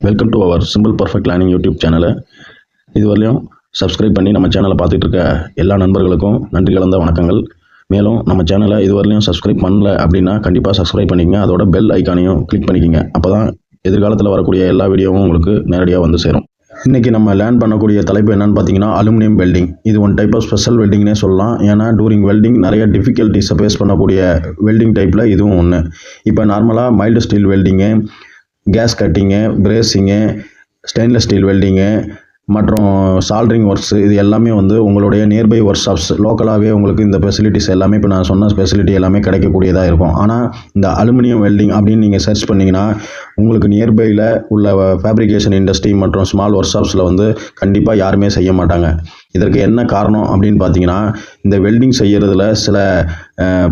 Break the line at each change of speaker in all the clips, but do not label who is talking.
Welcome to our simple perfect learning YouTube சேனலை இதுவரையும் subscribe பண்ணி நம்ம சேனலை பார்த்துட்டு இருக்க எல்லா நண்பர்களுக்கும் நன்றி கலந்த வணக்கங்கள். மேலும் நம்ம சேனலை இதுவரையும் சப்ஸ்கிரைப் பண்ணல அப்படின்னா கண்டிப்பாக சப்ஸ்கிரைப் பண்ணிக்கங்க. அதோட பெல் ஐக்கானையும் கிளிக் பண்ணிக்கங்க. அப்போ தான் எதிர்காலத்தில் வரக்கூடிய எல்லா வீடியோவும் உங்களுக்கு நேரடியாக வந்து சேரும். இன்றைக்கி நம்ம லேர்ன் பண்ணக்கூடிய தலைப்பு என்னென்னு பார்த்தீங்கன்னா அலுமினியம் வெல்டிங். இது ஒன் டைப் ஆஃப் ஸ்பெஷல் வெல்டிங்னே சொல்லலாம். ஏன்னா டூரிங் வெல்டிங் நிறைய டிஃபிகல்ட்டிஸை ஃபேஸ் பண்ணக்கூடிய வெல்டிங் டைப்பில் இதுவும் ஒன்று. இப்போ நார்மலாக மைல்டு ஸ்டீல் வெல்டிங்கு, கேஸ் கட்டிங்கு, பிரேசிங்கு, ஸ்டெயின்லெஸ் ஸ்டீல் வெல்டிங்கு மற்றும் சால்ட்ரிங் ஒர்க்ஸ் இது எல்லாமே வந்து உங்களுடைய நியர்பை ஒர்க் ஷாப்ஸ் லோக்கலாகவே உங்களுக்கு இந்த ஃபெசிலிட்டிஸ் எல்லாமே இப்போ நான் சொன்ன ஃபெசிலிட்டி எல்லாமே கிடைக்கக்கூடியதாக இருக்கும். ஆனால் இந்த அலுமினியம் வெல்டிங் அப்படின்னு நீங்கள் சர்ச் பண்ணிங்கன்னா உங்களுக்கு நியர்பையில் உள்ள ஃபேப்ரிகேஷன் இண்டஸ்ட்ரி மற்றும் ஸ்மால் ஒர்க் ஷாப்ஸில் வந்து கண்டிப்பாக யாருமே செய்ய மாட்டாங்க. இதற்கு என்ன காரணம் அப்படின்னு பார்த்தீங்கன்னா இந்த வெல்டிங் செய்கிறதுல சில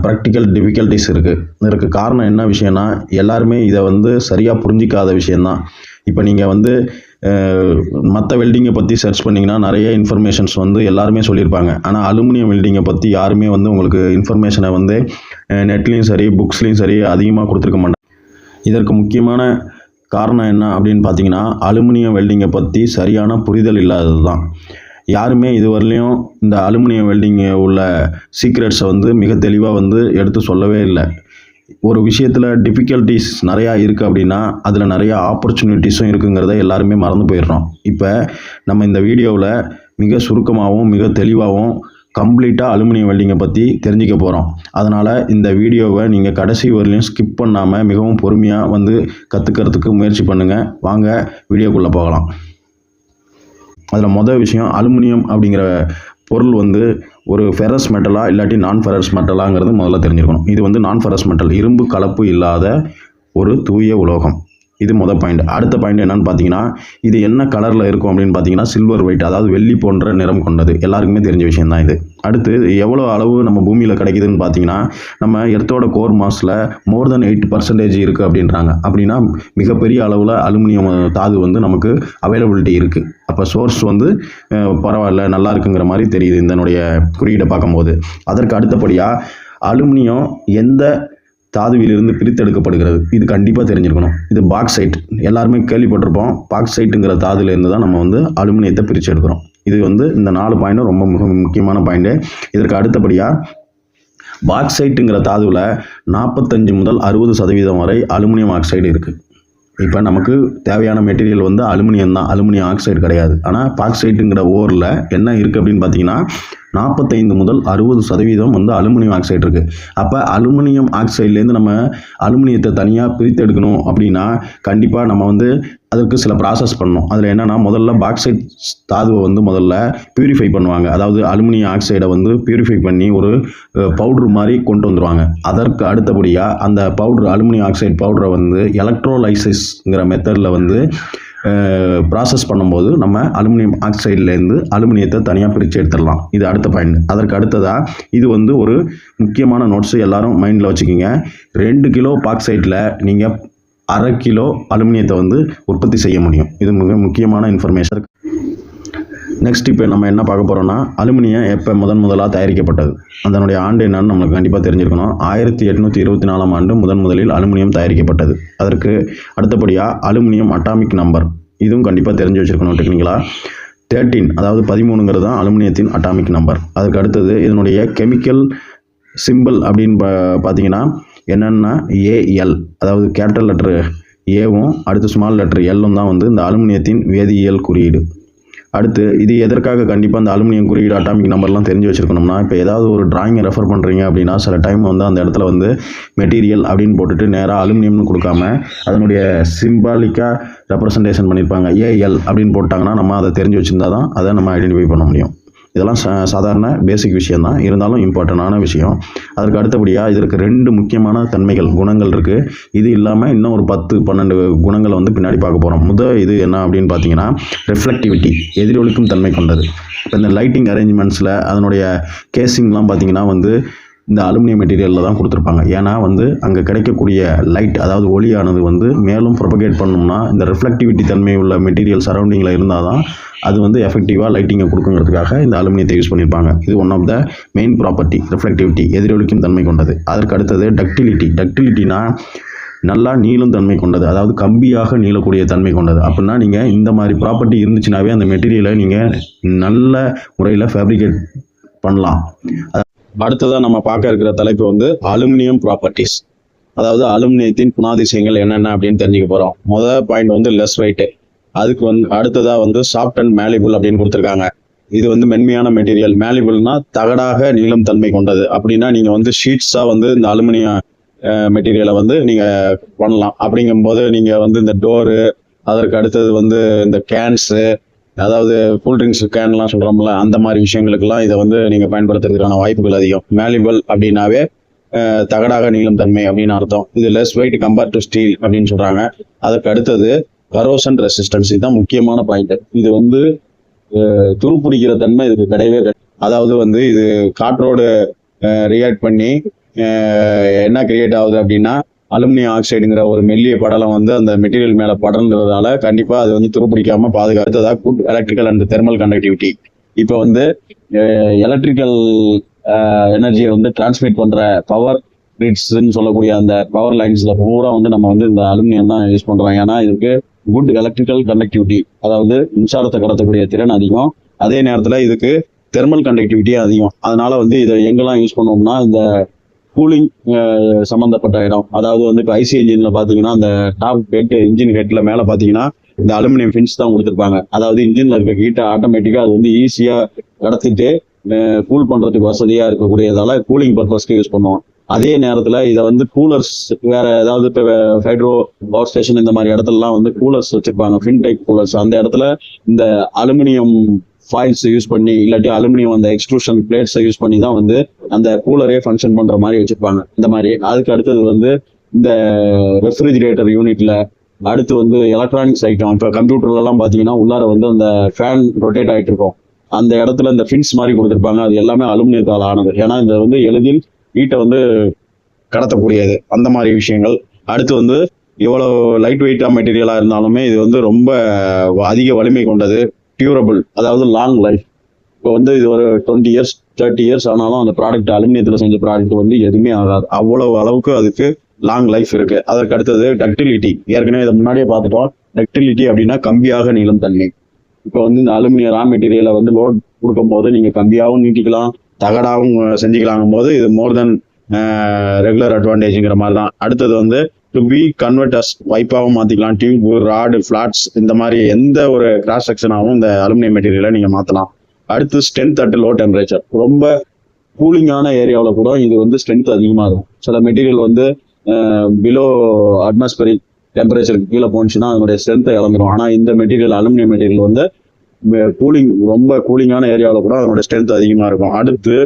ப்ராக்டிக்கல் டிஃபிகல்ட்டிஸ் இருக்குது. இதற்கு காரணம் என்ன விஷயம்னா எல்லாருமே இதை வந்து சரியாக புரிஞ்சிக்காத விஷயந்தான். இப்போ நீங்கள் வந்து மற்ற வெல்டிங்கை பற்றி சர்ச் பண்ணிங்கன்னா நிறைய இன்ஃபர்மேஷன்ஸ் வந்து எல்லாருமே சொல்லியிருப்பாங்க. ஆனால் அலுமினியம் வெல்டிங்கை பற்றி யாருமே வந்து உங்களுக்கு இன்ஃபர்மேஷனை வந்து நெட்லேயும் சரி புக்ஸ்லேயும் சரி அதிகமாக கொடுத்துருக்க மாட்டாங்க. இதற்கு முக்கியமான காரணம் என்ன அப்படின்னு பார்த்தீங்கன்னா அலுமினியம் வெல்டிங்கை பற்றி சரியான புரிதல் இல்லாதது தான். யாருமே இதுவரையிலையும் இந்த அலுமினியம் வெல்டிங்கு உள்ள சீக்ரெட்ஸை வந்து மிக தெளிவாக வந்து எடுத்து சொல்லவே இல்லை. ஒரு விஷயத்தில் டிஃபிகல்ட்டிஸ் நிறையா இருக்குது அப்படின்னா அதில் நிறையா ஆப்பர்ச்சுனிட்டிஸும் இருக்குங்கிறத எல்லாருமே மறந்து போயிடுறோம். இப்போ நம்ம இந்த வீடியோவில் மிக சுருக்கமாகவும் மிக தெளிவாகவும் கம்ப்ளீட்டாக அலுமினியம் வெல்டிங்கை பற்றி தெரிஞ்சிக்க போகிறோம். அதனால் இந்த வீடியோவை நீங்கள் கடைசி வரையிலையும் ஸ்கிப் பண்ணாமல் மிகவும் பொறுமையாக வந்து கற்றுக்கிறதுக்கு முயற்சி பண்ணுங்கள். வாங்க வீடியோக்குள்ளே போகலாம். அதில் மொதல் விஷயம் அலுமினியம் அப்படிங்கிற பொருள் வந்து ஒரு ஃபெரஸ் மெட்டலா இல்லாட்டி நான் ஃபெரஸ் மெட்டலாங்கிறது முதல்ல தெரிஞ்சுக்கணும். இது வந்து நான் ஃபெரஸ் மெட்டல், இரும்பு கலப்பு இல்லாத ஒரு தூய உலோகம். இது மொதல் பாயிண்ட். அடுத்த பாயிண்ட் என்னன்னு பார்த்தீங்கன்னா இது என்ன கலரில் இருக்கும் அப்படின்னு பார்த்தீங்கன்னா சில்வர் ஒயிட், அதாவது வெள்ளி போன்ற நிறம் கொண்டது. எல்லாருக்குமே தெரிஞ்ச விஷயம் தான் இது. அடுத்து எவ்வளோ அளவு நம்ம பூமியில் கிடைக்குதுன்னு பார்த்தீங்கன்னா நம்ம எர்த்தோட கோர் மாஸில் மோர் தென் 8% இருக்குது அப்படின்றாங்க. அப்படின்னா மிகப்பெரிய அளவில் அலுமினியம் தாது வந்து நமக்கு அவைலபிலிட்டி இருக்குது. அப்போ சோர்ஸ் வந்து பரவாயில்ல நல்லா இருக்குங்கிற மாதிரி தெரியுது இதனுடைய குறியீடை பார்க்கும்போது. அதற்கு அடுத்தபடியாக அலுமினியம் எந்த தாதுவிலிருந்து பிரித்தெடுக்கப்படுகிறது இது கண்டிப்பாக தெரிஞ்சிருக்கணும். இது பாக்சைட், எல்லாருமே கேள்விப்பட்டிருப்போம். பாக்சைட்டுங்கிற தாதுலேருந்து தான் நம்ம வந்து அலுமினியத்தை பிரித்து எடுக்கிறோம். இது வந்து இந்த 4 பாயிண்ட்டும் ரொம்ப மிக முக்கியமான பாயிண்ட்டு. இதற்கு அடுத்தபடியாக பாக்சைட்டுங்கிற தாதுவில் 45 முதல் 60% வரை அலுமினியம் ஆக்சைடு இருக்குது. இப்போ நமக்கு தேவையான மெட்டீரியல் வந்து அலுமினியம் தான், அலுமினியம் ஆக்சைடு கிடையாது. ஆனால் பாக்சைட்டுங்கிற ஓரில் என்ன இருக்குது அப்படின்னு பார்த்தீங்கன்னா 45 முதல் 60% வந்து அலுமினியம் ஆக்சைடு இருக்குது. அப்போ அலுமினியம் ஆக்சைட்லேருந்து நம்ம அலுமினியத்தை தனியாக பிரித்து எடுக்கணும் அப்படின்னா கண்டிப்பாக நம்ம வந்து அதற்கு சில ப்ராசஸ் பண்ணணும். அதில் என்னென்னா முதல்ல பாக்சைட் தாதுவை வந்து முதல்ல பியூரிஃபை பண்ணுவாங்க. அதாவது அலுமினியம் ஆக்சைடை வந்து பியூரிஃபை பண்ணி ஒரு பவுட்ரு மாதிரி கொண்டு வந்துடுவாங்க. அதற்கு அடுத்தபடியாக அந்த பவுட்ரு அலுமினியம் ஆக்சைடு பவுடரை வந்து எலக்ட்ரோலைசிஸ்ங்கிற மெத்தடில் வந்து ப்ராசஸ் பண்ணும்போது நம்ம அலுமினியம் ஆக்சைட்லேருந்து அலுமினியத்தை தனியாக பிரித்து எடுத்துடலாம். இது அடுத்த பாயிண்ட். அதற்கு அடுத்ததாக இது வந்து ஒரு முக்கியமான நோட்ஸு எல்லாரும் மைண்டில் வச்சுக்கிங்க. 2 கிலோ பாக்சைட்டில் நீங்கள் 1/2 கிலோ அலுமினியத்தை வந்து உற்பத்தி செய்ய முடியும். இது மிக முக்கியமான இன்ஃபர்மேஷன். நெக்ஸ்ட் இப்போ நம்ம என்ன பார்க்க போகிறோம்னா அலுமினியம் எப்போ முதலாக தயாரிக்கப்பட்டது, அதனுடைய ஆண்டு என்னன்னு நம்மளுக்கு கண்டிப்பாக தெரிஞ்சிருக்கணும். 1824ஆம் ஆண்டு முதலில் அலுமினியம் தயாரிக்கப்பட்டது. அதற்கு அடுத்தபடியாக அலுமினியம் அட்டாமிக் நம்பர் இதுவும் கண்டிப்பாக தெரிஞ்சு வச்சுருக்கணும். டெக்னிக்கலாக 13, அதாவது 13ங்கிறது தான் அலுமினியத்தின் அட்டாமிக் நம்பர். அதுக்கு அடுத்தது இதனுடைய கெமிக்கல் சிம்பிள் அப்படின்னு பார்த்தீங்கன்னா என்னென்னா AL, அதாவது கேபிட்டல் லெட்ரு ஏவும் அடுத்து ஸ்மால் லெட்ரு எல்லும் தான் வந்து இந்த அலுமினியத்தின் வேதியியல் குறியீடு. அடுத்து இது எதற்காக கண்டிப்பாக அந்த அலுமினியம் குறியீடு அட்டாமிக் நம்பர்லாம் தெரிஞ்சு வச்சுருக்கணும்னா இப்போ ஏதாவது ஒரு டிராயிங்கை ரெஃபர் பண்ணுறீங்க அப்படின்னா சில டைம் வந்து அந்த இடத்துல வந்து மெட்டீரியல் அப்படின்னு போட்டுட்டு நேராக அலுமினியம்னு கொடுக்காம அதனுடைய சிம்பாலிக்காக ரெப்ரசன்டேஷன் பண்ணியிருப்பாங்க. AL அப்படின்னு போட்டாங்கன்னா நம்ம அதை தெரிஞ்சு வச்சுருந்தா தான் அதை நம்ம ஐடென்டிஃபை பண்ண முடியும். இதெல்லாம் சாதாரண பேசிக் விஷயம் தான், இருந்தாலும் இம்பார்ட்டண்டான விஷயம். அதற்கு அடுத்தபடியாக இதற்கு 2 முக்கியமான தன்மைகள் குணங்கள் இருக்குது. இது இல்லாமல் இன்னும் ஒரு 10-12 குணங்களை வந்து பின்னாடி பார்க்க போகிறோம். இது என்ன அப்படின்னு பார்த்தீங்கன்னா ரிஃப்ளெக்டிவிட்டி, எதிரொலிக்கும் தன்மை கொண்டது. இப்போ இந்த லைட்டிங் அரேஞ்ச்மெண்ட்ஸில் அதனுடைய கேசிங்லாம் பார்த்தீங்கன்னா வந்து இந்த அலுமினியம் மெட்டீரியலில் தான் கொடுத்துருப்பாங்க. ஏன்னா வந்து அங்கே கிடைக்கக்கூடிய லைட், அதாவது ஒளியானது வந்து மேலும் ப்ரொபகேட் பண்ணணும்னா இந்த ரிஃப்ளெக்டிவிட்டி தன்மை உள்ள மெட்டீரியல் சரௌண்டிங்கில் இருந்தால் தான் அது வந்து எஃபெக்டிவாக லைட்டிங்கை கொடுக்குங்கிறதுக்காக இந்த அலுமினியத்தை யூஸ் பண்ணியிருப்பாங்க. இது one of the main property, reflectivity, எதிரொலிக்கும் தன்மை கொண்டது. அதற்கு அடுத்தது டக்டிலிட்டினா நல்லா நீளும் தன்மை கொண்டது, அதாவது கம்பியாக நீளக்கூடிய தன்மை கொண்டது. அப்படின்னா நீங்கள் இந்த மாதிரி ப்ராப்பர்ட்டி இருந்துச்சுனாவே அந்த மெட்டீரியலை நீங்கள் நல்ல முறையில் ஃபேப்ரிகேட் பண்ணலாம். அடுத்ததாக நம்ம பார்க்க இருக்கிற தலைப்பு வந்து அலுமினியம் ப்ராப்பர்ட்டிஸ், அதாவது அலுமினியத்தின் குணாதிசயங்கள் என்னென்ன அப்படின்னு தெரிஞ்சுக்க போகிறோம். முதல் பாயிண்ட் வந்து லெஸ் வெயிட்டு, அதுக்கு வந்து அடுத்ததாக வந்து சாஃப்ட் அண்ட் மேலிபிள் அப்படின்னு கொடுத்துருக்காங்க. இது வந்து மென்மையான மெட்டீரியல். மேலிபிள்னா தகடாக நீளம் தன்மை கொண்டது. அப்படின்னா நீங்கள் வந்து ஷீட்ஸாக வந்து இந்த அலுமினியம் மெட்டீரியலை வந்து நீங்கள் பண்ணலாம். அப்படிங்கும்போது நீங்கள் வந்து இந்த டோரு, அதற்கு அடுத்தது வந்து இந்த கேன்ஸு, அதாவது கூல்ட்ரிங்க்ஸ் கேன்லாம் சொல்கிறோம்ல, அந்த மாதிரி விஷயங்களுக்கெல்லாம் இதை வந்து நீங்கள் பயன்படுத்துறதுக்கான வாய்ப்புகள் அதிகம். மேலிபிள் அப்படின்னாவே தகடாக நீளம் தன்மை அப்படின்னு அர்த்தம். இது less weight compared to steel அப்படின்னு சொல்கிறாங்க. அதற்கு அடுத்தது கரோஷன் ரெசிஸ்டன்ஸ், இதுதான் முக்கியமான பாயிண்ட். இது வந்து துருப்பிடிக்கிற தன்மை இதுக்கு கிடையவே கிடையாது. அதாவது வந்து இது காற்றோடு ரியாக்ட் பண்ணி என்ன கிரியேட் ஆகுது அப்படின்னா அலுமினியம் ஆக்சைடுங்கிற ஒரு மெல்லிய படலம் வந்து அந்த மெட்டீரியல் மேலே படர்ந்ததால கண்டிப்பாக அது வந்து துருப்பிடிக்காம பாதுகாத்ததாக good electrical and thermal conductivity. இப்போ வந்து எலக்ட்ரிக்கல் எனர்ஜியை வந்து டிரான்ஸ்மிட் பண்ணுற பவர் கிரிட்ஸ்ன்னு சொல்லக்கூடிய அந்த பவர் லைன்ஸ்ல பூரா வந்து நம்ம வந்து இந்த அலுமினியம் தான் யூஸ் பண்றோம். ஏன்னா இதுக்கு குட் எலக்ட்ரிக்கல் கண்டக்டிவிட்டி, அதாவது மின்சாரத்தை கடத்தக்கூடிய திறன் அதிகம். அதே நேரத்தில் இதுக்கு தெர்மல் கண்டக்டிவிட்டி அதிகம். அதனால வந்து இதை எங்கெல்லாம் யூஸ் பண்ணோம்னா இந்த கூலிங் சம்மந்தப்பட்ட இடம், அதாவது வந்து இப்போ ஐசி இன்ஜின்ல பார்த்தீங்கன்னா அந்த டாப் ஹெட் இன்ஜின் ஹெட்ல மேலே பார்த்தீங்கன்னா இந்த அலுமினியம் ஃபின்ஸ் தான் கொடுத்துருப்பாங்க. அதாவது இன்ஜின்ல இருக்க ஹீட்டை ஆட்டோமேட்டிக்காக அது வந்து ஈஸியாக கடத்திட்டு கூல் பண்ணுறதுக்கு வசதியாக இருக்கக்கூடியதால கூலிங் பர்பஸ்க்கு யூஸ் பண்ணுவோம். அதே நேரத்தில் இதை வந்து கூலர்ஸ் வேற ஏதாவது இப்போ ஹைட்ரோ பவர் ஸ்டேஷன் இந்த மாதிரி இடத்துலலாம் வந்து கூலர்ஸ் வச்சிருப்பாங்க, ஃபின் டைப் கூலர்ஸ். அந்த இடத்துல இந்த அலுமினியம் ஃபாயில்ஸ் யூஸ் பண்ணி இல்லாட்டி அலுமினியம் அந்த எக்ஸ்ட்ரூஷன் பிளேட்ஸை யூஸ் பண்ணி தான் வந்து அந்த கூலரே ஃபங்க்ஷன் பண்ற மாதிரி வச்சிருப்பாங்க இந்த மாதிரி. அதுக்கு அடுத்தது வந்து இந்த ரெஃப்ரிஜிரேட்டர் யூனிட்ல, அடுத்து வந்து எலக்ட்ரானிக்ஸ் ஐட்டம், இப்போ கம்ப்யூட்டர்லாம் பார்த்தீங்கன்னா உள்ளார வந்து அந்த ஃபேன் ரொட்டேட் ஆகிட்டு இருக்கும், அந்த இடத்துல இந்த ஃபின்ஸ் மாதிரி கொடுத்துருப்பாங்க. அது எல்லாமே அலுமினியத்தால் ஆனது. ஏன்னா இந்த வந்து எளிதில் ஹீட்டை வந்து கடத்தக்கூடியது, அந்த மாதிரி விஷயங்கள். அடுத்து வந்து எவ்வளோ லைட் வெயிட்டாக மெட்டீரியலாக இருந்தாலுமே இது வந்து ரொம்ப அதிக வலிமை கொண்டது, டியூரபிள், அதாவது லாங் லைஃப். இப்போ வந்து இது ஒரு 20 இயர்ஸ் 30 இயர்ஸ் ஆனாலும் அந்த ப்ராடக்ட் அலுமினியத்தில் செஞ்ச ப்ராடக்ட் வந்து எதுவுமே ஆகாது. அவ்வளவு அளவுக்கு அதுக்கு லாங் லைஃப் இருக்கு. அதற்கு அடுத்தது டக்டிலிட்டி, ஏற்கனவே இதை முன்னாடியே பார்த்துட்டோம். டக்டிலிட்டி அப்படின்னா கம்பியாக நீளும் தன்மை. இப்போ வந்து இந்த அலுமினியம் ரா மெட்டீரியலை வந்து லோட் கொடுக்கும் போது நீங்கள் கம்பியாகவும் நீட்டிக்கலாம், தகடாகவும் செஞ்சுக்கலாங்கும் போது இது மோர் தென் ரெகுலர் அட்வான்டேஜுங்கிற மாதிரி தான். அடுத்தது வந்து டு பி கன்வெர்டர்ஸ், வைப்பாகவும் மாற்றிக்கலாம், டியூப், ராடு, ஃபிளாட்ஸ், இந்த மாதிரி எந்த ஒரு கிராஸ் செக்ஷனாகவும் இந்த அலுமினியம் மெட்டீரியலை நீங்கள் மாற்றலாம். அடுத்து ஸ்ட்ரென்த் அட் லோ டெம்பரேச்சர், ரொம்ப கூலிங்கான ஏரியாவில் கூட இது வந்து ஸ்ட்ரென்த் அதிகமாக இருக்கும். சில மெட்டீரியல் வந்து பிலோ அட்மாஸ்பரிக் டெம்பரேச்சருக்கு கீழே போனுச்சுன்னா அதனுடைய ஸ்ட்ரென்த்தை இழந்துடும். ஆனால் இந்த மெட்டீரியல் அலுமினியம் மெட்டீரியல் வந்து கூலிங், ரொம்ப கூலிங்கான ஏரியாவில் கூட அதனுடைய ஸ்ட்ரென்த் அதிகமாக இருக்கும். அடுத்து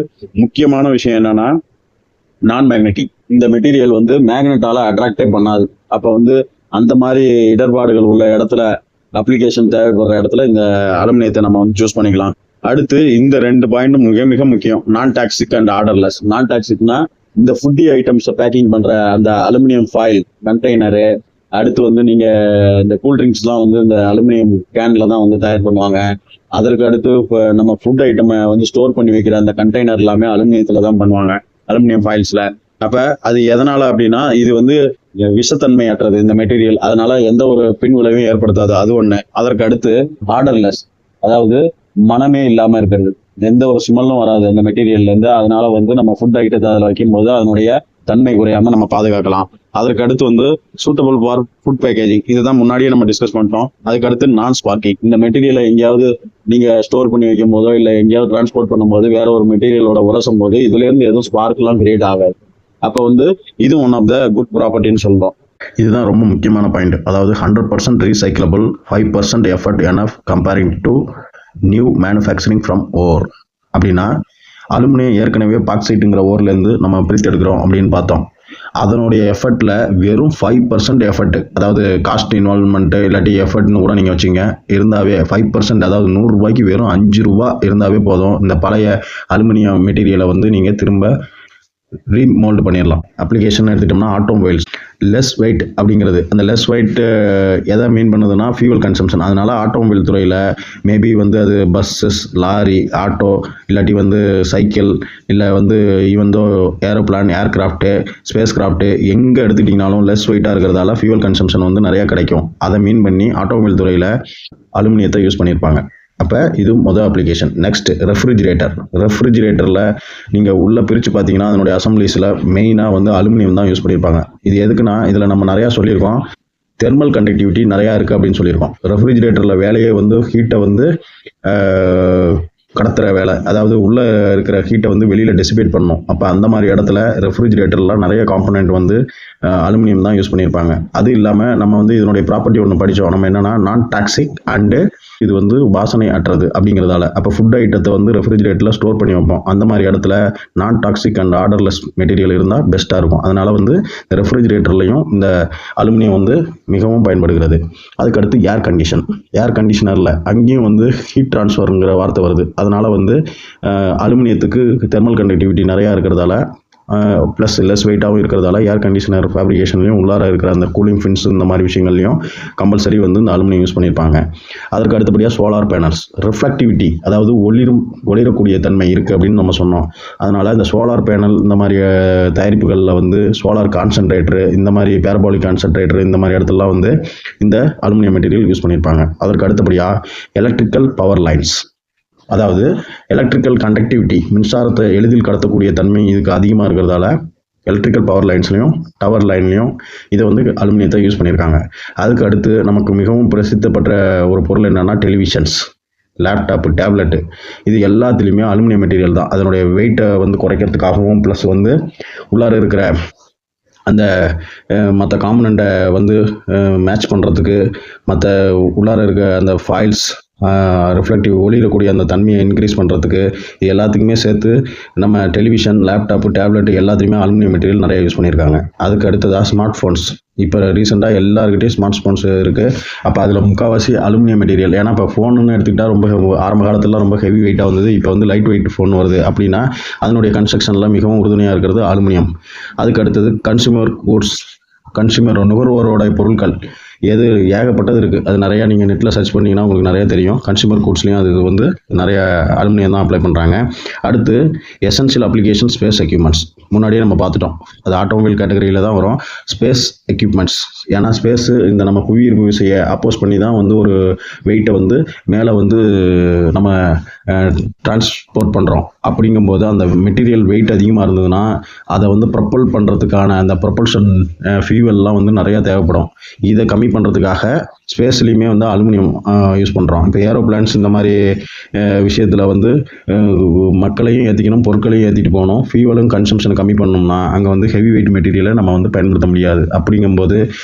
முக்கியமான விஷயம் என்னன்னா நான் மேக்னெட்டிக். இந்த மெட்டீரியல் வந்து மேக்னெட்டால அட்ராக்டே பண்ணாது. அப்போ வந்து அந்த மாதிரி இடர்பாடுகள் உள்ள இடத்துல, அப்ளிகேஷன் தேவைப்படுற இடத்துல இந்த அலுமினியத்தை நம்ம வந்து சூஸ் பண்ணிக்கலாம். அடுத்து இந்த 2 பாயிண்ட்டும் மிக மிக முக்கியம். நான் டாக்ஸிக் அண்ட் ஆர்டர்லெஸ். நான் டாக்ஸிக்னா இந்த ஃபுட்டி ஐட்டம்ஸை பேக்கிங் பண்ற அந்த அலுமினியம் ஃபாயில் கண்டெய்னரு, அடுத்து வந்து நீங்க இந்த கூல்ட்ரிங்க்ஸ்லாம் வந்து இந்த அலுமினியம் கேன்ல தான் வந்து தயார் பண்ணுவாங்க. அதற்கு அடுத்து இப்போ நம்ம ஃபுட் ஐட்டம் வந்து ஸ்டோர் பண்ணி வைக்கிற அந்த கண்டெய்னர் எல்லாமே அலுமினியத்துல தான் பண்ணுவாங்க, அலுமினியம் ஃபாயில்ஸ்ல. அப்ப அது எதனால அப்படின்னா இது வந்து விஷத்தன்மை அற்றது இந்த மெட்டீரியல், அதனால எந்த ஒரு பின் விளைவையும் ஏற்படுத்தாது. அது ஒண்ணு. அதற்கு அடுத்து ஆர்டர்லெஸ், அதாவது மனமே இல்லாம இருக்கிறது, எந்த ஒரு ஸ்மெல்லும் வராது அந்த மெட்டீரியல்ல இருந்து. அதனால வந்து நம்ம ஃபுட் ஐட்டத்தை அதில் வைக்கும் போது அதனுடைய தன்மை குறையாம நம்ம பாதுகாக்கலாம். அதற்கு அடுத்து வந்து சூட்டபிள் ஃபார் ஃபுட் பேக்கேஜிங், இதுதான் முன்னாடியே நம்ம டிஸ்கஸ் பண்ணிட்டோம். அதுக்கு அடுத்து நான் ஸ்பார்க்கிங். இந்த மெட்டீரியலை எங்கேயாவது நீங்க ஸ்டோர் பண்ணி வைக்கும் போதோ இல்லை எங்கேயாவது டிரான்ஸ்போர்ட் பண்ணும்போது வேற ஒரு மெட்டீரியலோட உரசும் போது இதுல இருந்து எதுவும் ஸ்பார்க்லாம் கிரியேட் ஆகாது. அப்போ வந்து இது ஒன் ஆஃப் த குட் ப்ராப்பர்ட்டின்னு சொல்றோம். இதுதான் ரொம்ப முக்கியமான பாயிண்ட். அதாவது 100% recyclable, 5% effort enough comparing to new manufacturing from ore. அப்படின்னா அலுமினியம் ஏற்கனவே பாக்சைட்டுங்கிற ஓர்லேருந்து நம்ம பிரித்து எடுக்கிறோம் அப்படின்னு பார்த்தோம். அதனுடைய எஃபர்ட்டில் வெறும் 5% எஃபர்ட், அதாவது காஸ்ட் இன்வால்வ்மெண்ட்டு இல்லாட்டி எஃபர்ட்னு கூட நீங்கள் வச்சுங்க, இருந்தாவே 5%, அதாவது 100 ரூபாய்க்கு வெறும் 5 ரூபா இருந்தாவே போதும். இந்த பழைய அலுமினியம் மெட்டீரியலை வந்து நீங்கள் திரும்ப ரீமோல்டு பண்ணிடலாம். அப்ளிகேஷன் எடுத்துட்டோம்னா ஆட்டோமொபைல்ஸ், லெஸ் வெயிட் அப்படிங்கிறது. அந்த லெஸ் வெயிட் எதை மீன் பண்ணுதுன்னா ஃபியூவல் கன்சம்ஷன். அதனால் ஆட்டோமொபைல் துறையில் மேபி வந்து அது பஸ்ஸஸ், லாரி, ஆட்டோ, இல்லாட்டி வந்து சைக்கிள், இல்லை வந்து even though aeroplane, aircraft, space craft எங்கே எடுத்துக்கிட்டிங்கனாலும் லெஸ் வெயிட்டாக இருக்கிறதால ஃபியூவல் கன்சம்ஷன் வந்து நிறையா கிடைக்கும். அதை மீன் பண்ணி ஆட்டோமொபைல் துறையில் அலுமினியத்தை யூஸ் பண்ணியிருப்பாங்க. அப்போ இது மொதல் அப்ளிகேஷன். நெக்ஸ்ட் ரெஃப்ரிஜிரேட்டரில் நீங்கள் உள்ளே பிரித்து பார்த்தீங்கன்னா அதனுடைய அசம்பிளிஸில் மெயினாக வந்து அலுமினியம் தான் யூஸ் பண்ணியிருப்பாங்க. இது எதுக்குன்னா இதில் நம்ம நிறையா சொல்லியிருக்கோம், தெர்மல் கண்டக்டிவிட்டி நிறையா இருக்குது அப்படின்னு சொல்லியிருக்கோம். ரெஃப்ரிஜிரேட்டரில் வேலையே வந்து ஹீட்டை வந்து கடத்துகிற வேலை, அதாவது உள்ளே இருக்கிற ஹீட்டை வந்து வெளியில் டெசிபேட் பண்ணணும். அப்போ அந்த மாதிரி இடத்துல ரெஃப்ரிஜிரேட்டர்லாம் நிறைய காம்பனண்ட் வந்து அலுமினியம் தான் யூஸ் பண்ணியிருப்பாங்க. அது இல்லாமல் நம்ம வந்து இதனுடைய ப்ராப்பர்ட்டி ஒன்று படித்தோம் நம்ம, என்னென்னா நான் டாக்ஸிக் அண்டு இது வந்து வாசனை அற்றது அப்படிங்கிறதால. அப்போ ஃபுட் ஐட்டத்தை வந்து ரெஃப்ரிஜிரேட்டரில் ஸ்டோர் பண்ணி வைப்போம். அந்த மாதிரி இடத்துல நான் டாக்ஸிக் அண்ட் ஆர்டர்லெஸ் மெட்டீரியல் இருந்தால் பெஸ்ட்டாக இருக்கும். அதனால் வந்து இந்த ரெஃப்ரிஜிரேட்டர்லையும் இந்த அலுமினியம் வந்து மிகவும் பயன்படுகிறது. அதுக்கடுத்து ஏர் கண்டிஷனரில் அங்கேயும் வந்து ஹீட் ட்ரான்ஸ்ஃபருங்கிற வார்த்தை வருது. அதனால் வந்து அலுமினியத்துக்கு தெர்மல் கண்டக்டிவிட்டி நிறையா இருக்கிறதால ப்ளஸ் லெஸ் வெயிட்டாகவும் இருக்கிறதால ஏர் கண்டிஷனர் ஃபேப்ரிகேஷன்லையும் உள்ளார இருக்கிற அந்த கூலிங் ஃபின்ஸ் இந்த மாதிரி விஷயங்கள்லையும் கம்பல்சரி வந்து இந்த அலுமினியம் யூஸ் பண்ணியிருப்பாங்க. அதற்கு அடுத்தபடியாக சோலார் பேனல்ஸ், ரிஃப்ளெக்டிவிட்டி, அதாவது ஒளிரக்கூடிய தன்மை இருக்குது அப்படின்னு நம்ம சொன்னோம். அதனால் இந்த சோலார் பேனல் இந்த மாதிரி தயாரிப்புகளில் வந்து சோலார் கான்சன்ட்ரேட்டரு, இந்த மாதிரி பேரபாலிக் கான்சன்ட்ரேட்டர், இந்த மாதிரி இடத்துலலாம் வந்து இந்த அலுமினியம் மெட்டீரியல் யூஸ் பண்ணியிருப்பாங்க. அதற்கு அடுத்தபடியாக எலக்ட்ரிக்கல் பவர் லைன்ஸ், அதாவது எலக்ட்ரிக்கல் கண்டக்டிவிட்டி, மின்சாரத்தை எளிதில் கடத்தக்கூடிய தன்மை இதுக்கு அதிகமாக இருக்கிறதால எலக்ட்ரிக்கல் பவர் லைன்ஸ்லையும் டவர் லைன்லையும் இதை வந்து அலுமினியத்தை யூஸ் பண்ணியிருக்காங்க. அதுக்கு அடுத்து நமக்கு மிகவும் பிரசித்தி பெற்ற ஒரு பொருள் என்னென்னா டெலிவிஷன்ஸ், லேப்டாப்பு, டேப்லெட்டு, இது எல்லாத்துலேயுமே அலுமினியம் மெட்டீரியல் தான். அதனுடைய வெயிட்டை வந்து குறைக்கிறதுக்காகவும் ப்ளஸ் வந்து உள்ளார இருக்கிற அந்த மற்ற காம்பனண்ட்டை வந்து மேட்ச் பண்ணுறதுக்கு, மற்ற உள்ளார இருக்க அந்த ஃபாயில்ஸ் ரிஃப்ளெக்டிவ் ஒளிரக்கூடிய அந்த தன்மையை இன்க்ரீஸ் பண்ணுறதுக்கு, இது எல்லாத்துக்குமே சேர்த்து நம்ம டெலிவிஷன், லேப்டாப்பு, டேப்லெட்டு எல்லாத்துலேயுமே அலுமினியம் மெட்டீரியல் நிறைய யூஸ் பண்ணியிருக்காங்க. அதுக்கு அடுத்ததாக ஸ்மார்ட் ஃபோன்ஸ். இப்போ ரீசெண்டாக எல்லாருக்கிட்டையும் ஸ்மார்ட் ஃபோன்ஸ் இருக்குது. அப்போ அதில் முக்கால்வாசி அலுமினியம் மெட்டீரியல். ஏன்னா இப்போ ஃபோனுன்னு எடுத்துக்கிட்டால் ரொம்ப ஆரம்ப காலத்தில் ரொம்ப ஹெவி வெயிட்டாக வந்தது. இப்போ வந்து லைட் வெயிட் ஃபோன் வருது அப்படின்னா அதனுடைய கன்ஸ்ட்ரக்ஷனில் மிகவும் உறுதுணையாக இருக்கிறது அலுமினியம். அதுக்கு அடுத்தது கன்சூமர் கூட்ஸ், நுகர்வோரோட பொருட்கள், எது ஏகப்பட்டது இருக்குது. அது நிறையா நீங்கள் நெட்டில் சர்ச் பண்ணிங்கன்னா உங்களுக்கு நிறையா தெரியும். கன்சூமர் கூட்ஸ்லேயும் அது வந்து நிறைய அலுமினியம் தான் அப்ளை பண்ணுறாங்க. அடுத்து எசென்ஷியல் அப்ளிகேஷன் ஸ்பேஸ் எக்யூப்மெண்ட்ஸ், முன்னாடியே நம்ம பார்த்துட்டோம். அது ஆட்டோமொபைல் கேட்டகரியில் தான் வரும். ஸ்பேஸ் எக்யூப்மெண்ட்ஸ், ஏன்னா ஸ்பேஸு இந்த நம்ம புவியீர்ப்பு விசையை அப்போஸ் பண்ணி தான் வந்து ஒரு வெயிட்டை வந்து மேலே வந்து நம்ம டிரான்ஸ்போர்ட் பண்ணுறோம். அப்படிங்கும்போது அந்த மெட்டீரியல் வெயிட் அதிகமாக இருந்ததுன்னா அதை வந்து ப்ரொப்பல் பண்ணுறதுக்கான அந்த ப்ரொப்பல்ஷன் ஃபியூவல்லாம் வந்து நிறையா தேவைப்படும். இதை கம்மி பண்ணுறதுக்காக ஸ்பேஸ்லேயுமே வந்து அலுமினியம் யூஸ் பண்ணுறோம். இப்போ ஏரோப்ளான்ஸ் இந்த மாதிரி விஷயத்தில் வந்து மக்களையும் ஏற்றிக்கணும், பொருட்களையும் ஏற்றிட்டு போகணும். ஃபியூவலும் கன்சம்ஷனை கம்மி பண்ணோம்னா அங்கே வந்து ஹெவி வெயிட் மெட்டீரியலை நம்ம வந்து பயன்படுத்த முடியாது. அப்படிங்கும்போது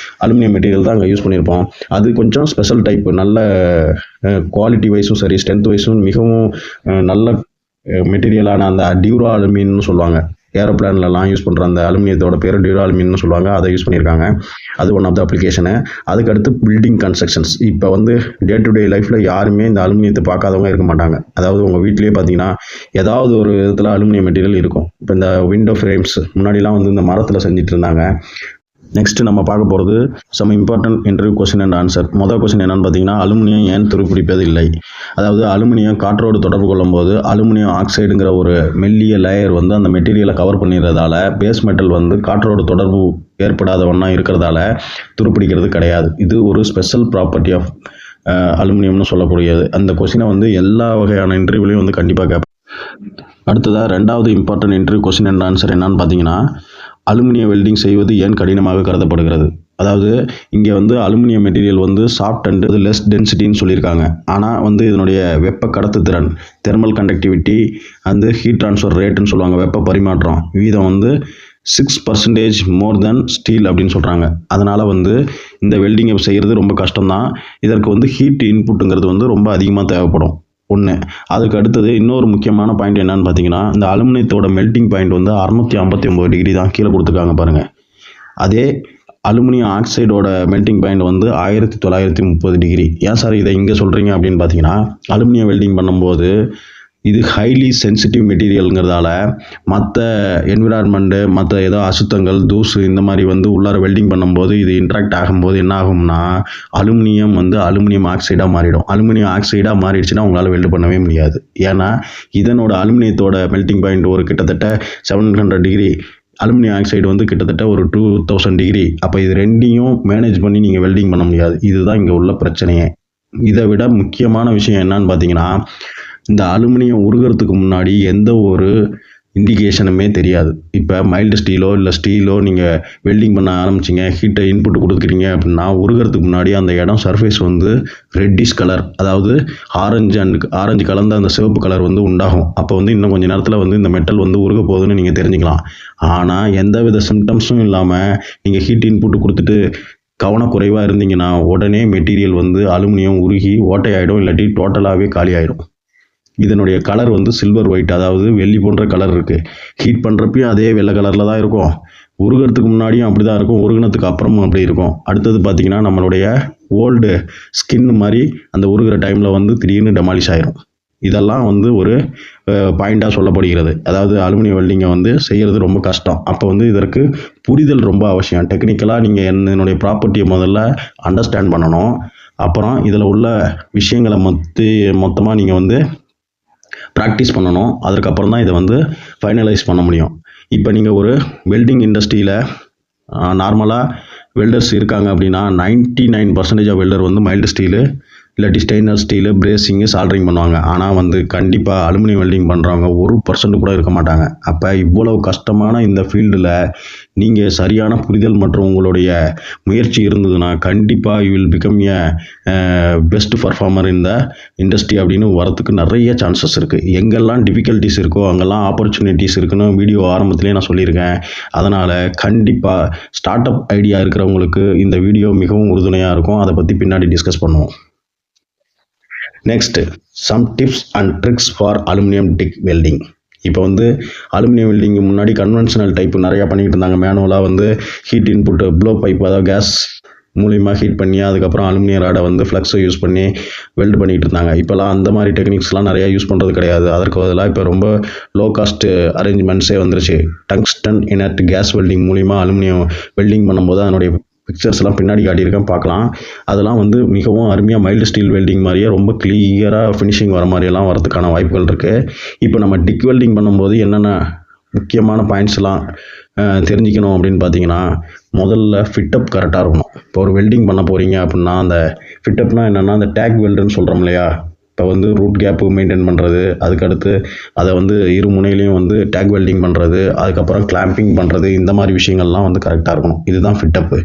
அலுமினியம் மெட்டீரியல் தான் அங்கே யூஸ் பண்ணியிருப்போம். அது கொஞ்சம் ஸ்பெஷல் டைப்பு, நல்ல குவாலிட்டி வைஸும் சரி, ஸ்ட்ரென்த் வைஸும் மிகவும் நல்ல மெட்டீரியலான அந்த டியூரா அலுமினியம்னு சொல்லுவாங்க. ஏரோப்ளான்லலாம் யூஸ் பண்ணுற அந்த அலுமினியத்தோட பேர் டியூரா அலுமினியம்னு சொல்லுவாங்க. அதை யூஸ் பண்ணியிருக்காங்க. அது ஒன் ஆஃப் த அப்ளிகேஷனு. அதுக்கடுத்து பில்டிங் கன்ஸ்ட்ரக்ஷன்ஸ். இப்போ வந்து டே டு டே லைஃப்பில் யாருமே இந்த அலுமினியத்தை பார்க்காதவங்க இருக்க மாட்டாங்க. அதாவது உங்கள் வீட்லேயே பார்த்தீங்கன்னா ஏதாவது ஒரு விதத்தில் அலுமினியம் மெட்டீரியல் இருக்கும். இப்போ இந்த விண்டோ ஃப்ரேம்ஸ் முன்னாடிலாம் வந்து இந்த மரத்தில் செஞ்சுட்டு இருந்தாங்க. நெக்ஸ்ட் நம்ம பார்க்க போகிறது some important interview question and answer. முதல் கொஸ்டின் என்னன்னு பார்த்தீங்கன்னா, அலுமினியம் ஏன் துருப்பிடிப்பது இல்லை? அதாவது அலுமினியம் காற்றோடு தொடர்பு கொள்ளும்போது அலுமினியம் ஆக்சைடுங்கிற ஒரு மெல்லிய லேயர் வந்து அந்த மெட்டீரியலை கவர் பண்ணிடுறதால பேஸ் மெட்டல் வந்து காற்றோடு தொடர்பு ஏற்படாத ஒன்றா இருக்கிறதால துருப்பிடிக்கிறது கிடையாது. இது ஒரு ஸ்பெஷல் ப்ராப்பர்ட்டி ஆஃப் அலுமினியம்னு சொல்லக்கூடியது. அந்த கொஸ்டினை வந்து எல்லா வகையான இன்டர்வியூலையும் வந்து கண்டிப்பாக கேட்பேன். அடுத்ததாக ரெண்டாவது important interview question and answer என்னன்னு பார்த்தீங்கன்னா, அலுமினிய வெல்டிங் செய்வது ஏன் கடினமாக கருதப்படுகிறது? அதாவது இங்கே வந்து அலுமினியம் மெட்டீரியல் வந்து சாஃப்ட் அண்ட் லெஸ் டென்சிட்டின்னு சொல்லியிருக்காங்க. ஆனால் வந்து இதனுடைய வெப்ப கடத்துத்திறன், தெர்மல் கண்டக்டிவிட்டி அந்த ஹீட் ட்ரான்ஸ்ஃபர் ரேட்டுன்னு சொல்லுவாங்க, வெப்ப பரிமாற்றம் வீதம் வந்து 6% மோர் தென் ஸ்டீல் அப்படின்னு சொல்கிறாங்க. அதனால் வந்து இந்த வெல்டிங்கை செய்கிறது ரொம்ப கஷ்டம்தான். இதற்கு வந்து ஹீட் இன்புட்டுங்கிறது வந்து ரொம்ப அதிகமாக தேவைப்படும் ஒன்று. அதுக்கு அடுத்தது இன்னொரு முக்கியமான பாயிண்ட் என்னன்னு பார்த்தீங்கன்னா, இந்த அலுமினியத்தோட மெல்டிங் பாயிண்ட் வந்து 659 டிகிரி தான் கீழே கொடுத்துருக்காங்க பாருங்கள். அதே அலுமினியம் ஆக்சைடோட மெல்டிங் பாயிண்ட் வந்து 1930 டிகிரி. ஏன் சார் இதை இங்கே சொல்கிறீங்க அப்படின்னு பார்த்தீங்கன்னா, அலுமினியம் வெல்டிங் பண்ணும்போது இது ஹைலி சென்சிட்டிவ் மெட்டீரியலுங்கிறதால மற்ற என்விரான்மெண்ட்டு மற்ற ஏதோ அசுத்தங்கள் தூசு இந்த மாதிரி வந்து உள்ளார வெல்டிங் பண்ணும்போது இது இன்ட்ராக்ட் ஆகும்போது என்ன ஆகும்னா அலுமினியம் ஆக்சைடாக மாறிடும். அலுமினியம் ஆக்சைடாக மாறிடுச்சுன்னா உங்களால் வெல்டு பண்ணவே முடியாது. ஏன்னா இதனோட அலுமினியத்தோட மெல்டிங் பாயிண்ட் ஒரு கிட்டத்தட்ட 700 டிகிரி, அலுமினியம் ஆக்சைடு வந்து கிட்டத்தட்ட ஒரு 2000 டிகிரி. அப்போ இது ரெண்டையும் மேனேஜ் பண்ணி நீங்கள் வெல்டிங் பண்ண முடியாது. இதுதான் இங்கே உள்ள பிரச்சனையே. இதை விட முக்கியமான விஷயம் என்னன்னு பார்த்தீங்கன்னா, இந்த அலுமினியம் உருகிறதுக்கு முன்னாடி எந்த ஒரு இண்டிகேஷனுமே தெரியாது. இப்போ மைல்டு ஸ்டீலோ இல்லை ஸ்டீலோ நீங்கள் வெல்டிங் பண்ண ஆரம்பிச்சிங்க, ஹீட்டை இன்புட் கொடுக்குறீங்க அப்படின்னா உருகிறதுக்கு முன்னாடி அந்த இடம் சர்ஃபேஸ் வந்து ரெட்டிஷ் கலர், அதாவது ஆரஞ்சு கலந்த அந்த சிவப்பு கலர் வந்து உண்டாகும். அப்போ வந்து இன்னும் கொஞ்சம் நேரத்தில் வந்து இந்த மெட்டல் வந்து உருக போகுதுன்னு நீங்கள் தெரிஞ்சுக்கலாம். ஆனால் எந்த வித சிம்டம்ஸும் இல்லாமல் நீங்கள் ஹீட் இன்புட் கொடுத்துட்டு கவனக்குறைவாக இருந்தீங்கன்னா உடனே மெட்டீரியல் வந்து அலுமினியம் உருகி ஓட்டையாயிடும், இல்லாட்டி டோட்டலாகவே காலி ஆகிடும். இதனுடைய கலர் வந்து சில்வர் ஒயிட், அதாவது வெள்ளி போன்ற கலர் இருக்குது. ஹீட் பண்ணுறப்பையும் அதே வெள்ளை கலரில் தான் இருக்கும், உருகிறதுக்கு முன்னாடியும் அப்படி தான் இருக்கும், உருகினதுக்கு அப்புறமும் அப்படி இருக்கும். அடுத்தது பார்த்திங்கன்னா நம்மளுடைய ஓல்டு ஸ்கின் மாதிரி அந்த உருகிற டைமில் வந்து திடீர்னு டெமாலிஷ் ஆயிரும். இதெல்லாம் வந்து ஒரு பாயிண்டாக சொல்லப்படுகிறது. அதாவது அலுமினியம் வெல்டிங்கை வந்து செய்கிறது ரொம்ப கஷ்டம். அப்போ வந்து இதற்கு புரிதல் ரொம்ப அவசியம். டெக்னிக்கலாக நீங்கள் என்னுடைய ப்ராப்பர்ட்டியை முதல்ல அண்டர்ஸ்டாண்ட் பண்ணணும். அப்புறம் இதில் உள்ள விஷயங்களை மொத்தமாக நீங்கள் வந்து ப்ராக்டிஸ் பண்ணணும். அதுக்கப்புறம் தான் இதை வந்து ஃபைனலைஸ் பண்ண முடியும். இப்போ நீங்கள் ஒரு வெல்டிங் இண்டஸ்ட்ரியில் நார்மலாக வெல்டர்ஸ் இருக்காங்க அப்படின்னா 99% ஆஃப் வெல்டர் வந்து மைல்டு ஸ்டீலு இல்லாட்டி ஸ்டெயின்லெஸ் ஸ்டீலு, பிரேசிங்கு, சால்ட்ரிங் பண்ணுவாங்க. ஆனால் வந்து கண்டிப்பாக அலுமினியம் வெல்டிங் பண்ணுறவங்க 1% கூட இருக்க மாட்டாங்க. அப்போ இவ்வளவு கஷ்டமான இந்த ஃபீல்டில் நீங்கள் சரியான புரிதல் மற்றும் உங்களுடைய முயற்சி இருந்ததுன்னா கண்டிப்பாக you will become a best performer இந்த இண்டஸ்ட்ரி அப்படின்னு வரத்துக்கு நிறைய சான்சஸ் இருக்குது. எங்கெல்லாம் டிஃபிகல்ட்டிஸ் இருக்கோ அங்கெல்லாம் ஆப்பர்ச்சுனிட்டிஸ் இருக்குன்னு வீடியோ ஆரம்பத்திலே நான் சொல்லியிருக்கேன். அதனால் கண்டிப்பாக ஸ்டார்ட் அப் ஐடியா இருக்கிறவங்களுக்கு இந்த வீடியோ மிகவும் உறுதுணையாக இருக்கும். அதை பற்றி பின்னாடி டிஸ்கஸ் பண்ணுவோம். Next some tips and tricks for aluminium TIG welding. இப்போ வந்து அலுமினியம் வெல்டிங்கு முன்னாடி கன்வென்ஷனல் டைப் நிறையா பண்ணிக்கிட்டு இருந்தாங்க. மேனுவலாக வந்து ஹீட் இன்புட் ப்ளோ பைப், அதாவது கேஸ் மூலிமா ஹீட் பண்ணி அதுக்கப்புறம் அலுமினியம் ராடை வந்து ஃப்ளக்ஸை யூஸ் பண்ணி வெல்டு பண்ணிகிட்டு இருந்தாங்க. இப்போலாம் அந்த மாதிரி டெக்னிக்ஸ்லாம் நிறையா யூஸ் பண்ணுறது கிடையாது. அதற்கு பதிலாக இப்போ ரொம்ப லோ காஸ்ட் அரேஞ்ச்மெண்ட்ஸே வந்துருச்சு. டங்ஸ்டன் இனர்ட் கேஸ் வெல்டிங் மூலிமா அலுமினியம் வெல்டிங் பண்ணும்போது அதனுடைய பிக்சர்ஸ் எல்லாம் பின்னாடி காட்டியிருக்கேன், பார்க்கலாம். அதெல்லாம் வந்து மிகவும் அருமையாக மைல்டு ஸ்டீல் வெல்டிங் மாதிரியே ரொம்ப கிளியராக ஃபினிஷிங் வர மாதிரியெல்லாம் வரதுக்கான வாய்ப்புகள் இருக்குது. இப்போ நம்ம டிக் வெல்டிங் பண்ணும்போது என்னென்ன முக்கியமான பாயிண்ட்ஸ்லாம் தெரிஞ்சுக்கணும் அப்படின்னு பார்த்தீங்கன்னா, முதல்ல ஃபிட்டப் கரெக்டாக இருக்கணும். இப்போ ஒரு வெல்டிங் பண்ண போகிறீங்க அப்படின்னா அந்த ஃபிட்டப்னால் என்னென்னா, அந்த டேக் வெல்டுன்னு சொல்கிறோம் இல்லையா, இப்போ வந்து ரூட் கேப்பு மெயின்டைன் பண்ணுறது, அதுக்கடுத்து அதை வந்து இரு முனையிலையும் வந்து டேக் வெல்டிங் பண்ணுறது, அதுக்கப்புறம் கிளாம்பிங் பண்ணுறது, இந்த மாதிரி விஷயங்கள்லாம் வந்து கரெக்டாக இருக்கணும். இதுதான் ஃபிட்டப்பு.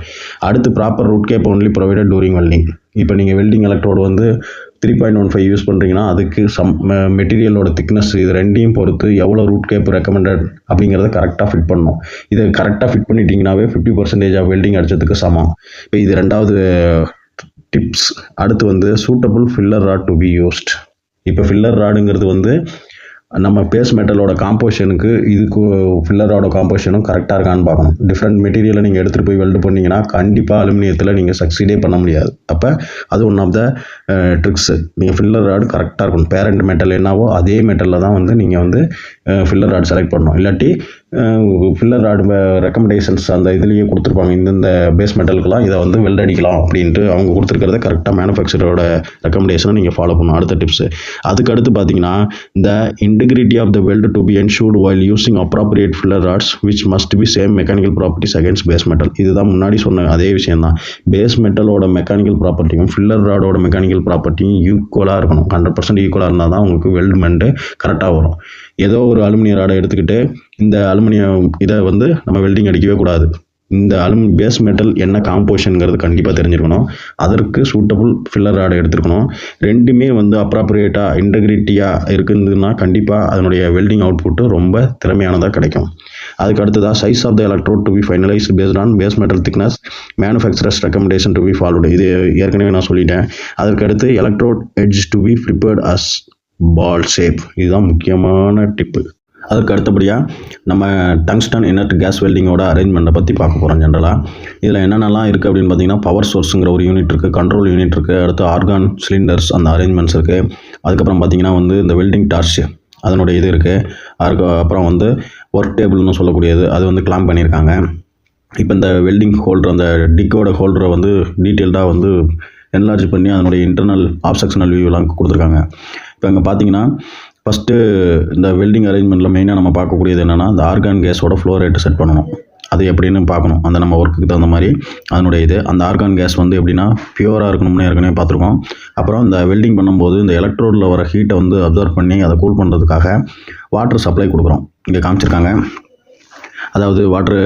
அடுத்து proper root gap only provided during welding. இப்போ நீங்கள் வெல்டிங் எலக்ட்ரோடு வந்து 3.15 யூஸ் பண்ணுறீங்கன்னா அதுக்கு மெட்டீரியலோட திக்னஸ் இது ரெண்டையும் பொறுத்து எவ்வளோ ரூட் கேப் ரெக்கமெண்டட் அப்படிங்கிறத கரெக்டாக ஃபிட் பண்ணணும். இதை கரெக்டாக ஃபிட் பண்ணிட்டீங்கன்னாவே 50% ஆஃப் வெல்டிங் அடிச்சதுக்கு சமம். இப்போ இது ரெண்டாவது டிப்ஸ். அடுத்து வந்து suitable filler rod to be used. இப்போ ஃபில்லர் ராடுங்கிறது வந்து நம்ம பேஸ் மெட்டலோட காம்போசிஷனுக்கு இதுக்கு ஃபில்லரோட காம்போசிஷனும் கரெக்டாக இருக்கான்னு பார்க்கணும். டிஃப்ரெண்ட் மெட்டீரியலை நீங்கள் எடுத்துகிட்டு போய் வெல்டு பண்ணிங்கன்னா கண்டிப்பாக அலுமினியத்தில் நீங்கள் சக்சீடே பண்ண முடியாது. அப்போ அது ஒன் ஆஃப் த ட்ரிக்ஸு. நீங்கள் ஃபில்லர் ராடு கரெக்டாக இருக்கணும். பேரண்ட் மெட்டல் என்னவோ அதே மெட்டலில் தான் வந்து நீங்கள் வந்து ஃபில்லர் ராடு செலக்ட் பண்ணணும். இல்லாட்டி ஃபில்லர் ராடு ரெக்கமெண்டேஷன்ஸ் அந்த இதுலேயே கொடுத்துருப்பாங்க, இந்தந்த பேஸ் மெட்டலுக்கெல்லாம் இதை வந்து வெல்ட் அடிக்கலாம் அப்படின்ட்டு அவங்க கொடுத்துருக்கிறத கரெக்டாக மேனுஃபேக்சரோட ரெக்கமெண்டேஷனை நீங்கள் ஃபாலோ பண்ணணும். அடுத்த டிப்ஸு. அதுக்கடுத்து பார்த்தீங்கன்னா, இந்த integrity of the weld to be ensured while using appropriate filler rods which must be same mechanical properties against base metal. இதுதான் முன்னாடி சொன்ன அதே விஷயம் தான். பேஸ் மெட்டலோட மெக்கானிக்கல் ப்ராப்பர்ட்டியும் ஃபில்லர் ராடோட மெக்கானிக்கல் ப்ராப்பர்ட்டியும் ஈக்குவலாக இருக்கணும். 100% ஈக்குவலாக இருந்தால் தான் உங்களுக்கு வெல்ட்மெண்ட்டு கரெக்டாக வரும். ஏதோ ஒரு அலுமினியம் ராடை எடுத்துக்கிட்டு இந்த அலுமினியம் இதை வந்து நம்ம வெல்டிங் அடிக்கவே கூடாது. இந்த பேஸ் மெட்டல் என்ன காம்போசிஷனுங்கிறது கண்டிப்பாக தெரிஞ்சிருக்கணும். அதற்கு சூட்டபுள் ஃபில்லர் ராடை எடுத்துருக்கணும். ரெண்டுமே வந்து அப்ராப்ரியேட்டாக இன்டெகிரிட்டியாக இருக்குதுன்னா கண்டிப்பாக அதனுடைய வெல்டிங் அவுட்புட்டு ரொம்ப திறமையானதாக கிடைக்கும். அதுக்கு அடுத்ததாக size of the electrode to be finalised based on base metal thickness manufacturers recommendation to be followed. இது ஏற்கனவே நான் சொல்லிட்டேன். அதற்கு அடுத்து electrode edge to be prepared as ball shape. இதுதான் முக்கியமான டிப்பு. அதுக்கு அடுத்தபடியாக நம்ம டங்ஸ்டன் இனர்ட் கேஸ் வெல்டிங்கோட அரேஞ்ச்மெண்ட்டை பற்றி பார்க்க போகிறோம். ஜென்ரலாக இதில் என்னென்னலாம் இருக்குது அப்படின்னு பார்த்தீங்கன்னா, பவர் சோர்ஸுங்கிற ஒரு யூனிட் இருக்குது, கண்ட்ரோல் யூனிட் இருக்குது, அடுத்து ஆர்கான் சிலிண்டர்ஸ் அந்த அரேஞ்ச்மெண்ட்ஸ் இருக்குது. அதுக்கப்புறம் பார்த்தீங்கன்னா வந்து இந்த வெல்டிங் டார்ச் அதனுடைய இது இருக்குது. அதுக்கு அப்புறம் வந்து ஒர்க் டேபிள்னு சொல்லக்கூடியது அது வந்து கிளாம்ப் பண்ணியிருக்காங்க. இப்போ இந்த வெல்டிங் ஹோல்டர் அந்த டிக்கோட ஹோல்டரை வந்து டீட்டெயில்டாக வந்து என்லார்ஜ் பண்ணி அதனுடைய இன்டர்னல் ஆஃப் செக்ஷனல் வியூலாம் கொடுத்துருக்காங்க. இப்போ அங்கே பார்த்தீங்கன்னா ஃபஸ்ட்டு இந்த வெல்டிங் அரேஞ்ச்மெண்ட்டில் மெயினாக நம்ம பார்க்கக்கூடியது என்னென்னா இந்த ஆர்கான் கேஸோட ஃப்ளோ ரேட்டு செட் பண்ணணும். அது எப்படின்னு பார்க்கணும். அந்த நம்ம ஒர்க்குக்கு தகுந்த மாதிரி அதனுடைய இது அந்த ஆர்கான் கேஸ் வந்து எப்படின்னா பியூராக இருக்கணும்னு ஏற்கனவே பார்த்துருக்கோம். அப்புறம் இந்த வெல்டிங் பண்ணும்போது இந்த எலக்ட்ரோடில் வர ஹீட்டை வந்து அப்சர்வ் பண்ணி அதை கூல் பண்ணுறதுக்காக வாட்டர் சப்ளை கொடுக்குறோம். இங்கே காமிச்சிருக்காங்க. அதாவது வாட்டர்